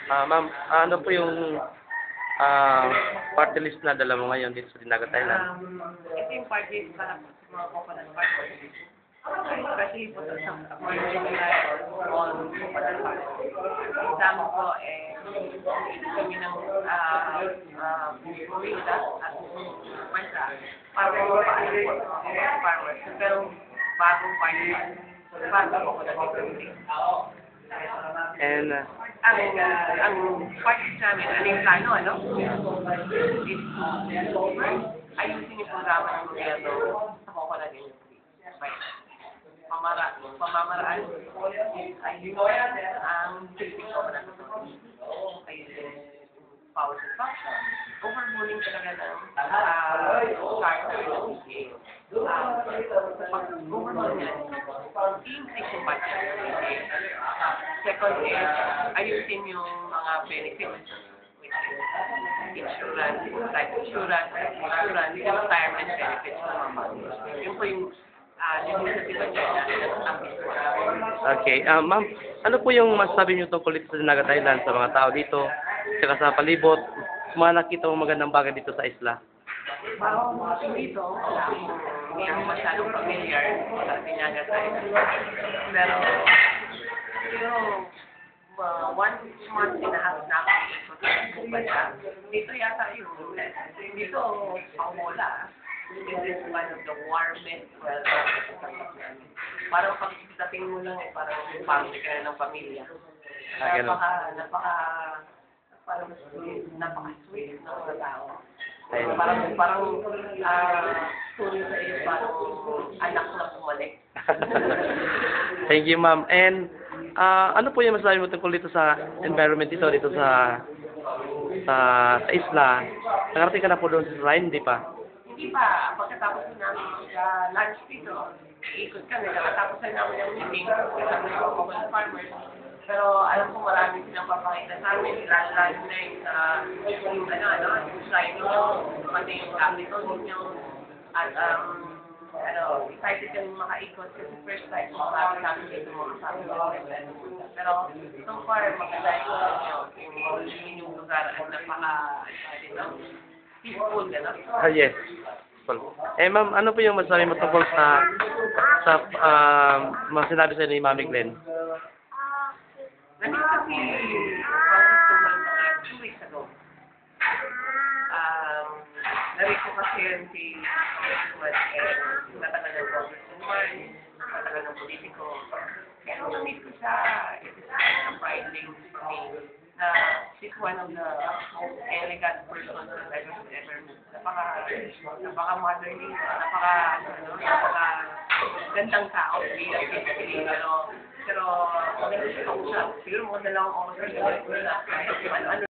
Ma'am, ano po yung party list na dala mo ngayon dito sa Dinagat Island? Ito yung party list para po sa mga coconut farmers. Especially po sa all coconut farmers. Example po, kami ng Florida at bansa para po mapaalam po sa mga coconut farmers. Pero bagong party list para sa coconut farmers. And Ang party namin, ano yung plano, ano? Is ayusin yung programa ng gobyerno sa coconut industry. Pamamaraan ang Philippine Coconut Authority. Ayusin power consumption, overruling talaga ng charter ng EPA. Pag-overrule niyan, i-increase yung budget ng EPA. Second is, ayusin yung mga benefits, which is insurance, life insurance, yung retirement benefits ng mga farmers. Yun po yung legislative agenda na nasasabi ko. okay, ma'am, ano po yung masasabi niyo tungkol dito sa Dinagat Island sa mga tao dito, saka sa palibot, mga nakita mo magandang bagay dito sa isla? Dito, hindi ako masyadong familiar sa Dinagat Island. Pero, siguro, 1 month and a half na ako dito yata yung dito pang-wala. This is one of the warmest weather sa Tanggap namin. Parang pag-dating mo lang parang family ka na ng pamilya. Napaka-sweet ng mga tao. Parang tuloy sa iyo, parang anak na bumalik. Thank you, ma'am. And ano po yung masasabi mo tungkol dito sa environment dito sa isla? Nakarating ka na po doon sa shrine, di pa? Hindi pa. Pagkatapos namin lunch dito, iikot kami. Nakatapos na namin ang meeting kasama ng coconut farmers. Pero alam ko marami silang papakita sa amin. Lalo na yung shrine nyo, pati yung capital nyo. At excited kami makaikot kasi first time marami namin dito mga kasama ng pero so far, maganda yung lugar at peaceful, gano'n? Yes. Ma'am, ano po yung masasabi mo tungkol sa mga sinabi sa ni Mami Glenn? Nandito si Francis Tumal mga 2 weeks ago. Narinig ko kasi yun si Tumal matagal ng congressman, matagal ng politiko. Kaya nung namiss ko siya, it is a pride thing for me na she's one of the most elegant persons that I've ever met. Napaka-motherly, napaka-gandang tao, physically, pero maganda siya kausap. Siguro maganda lang ako sa ano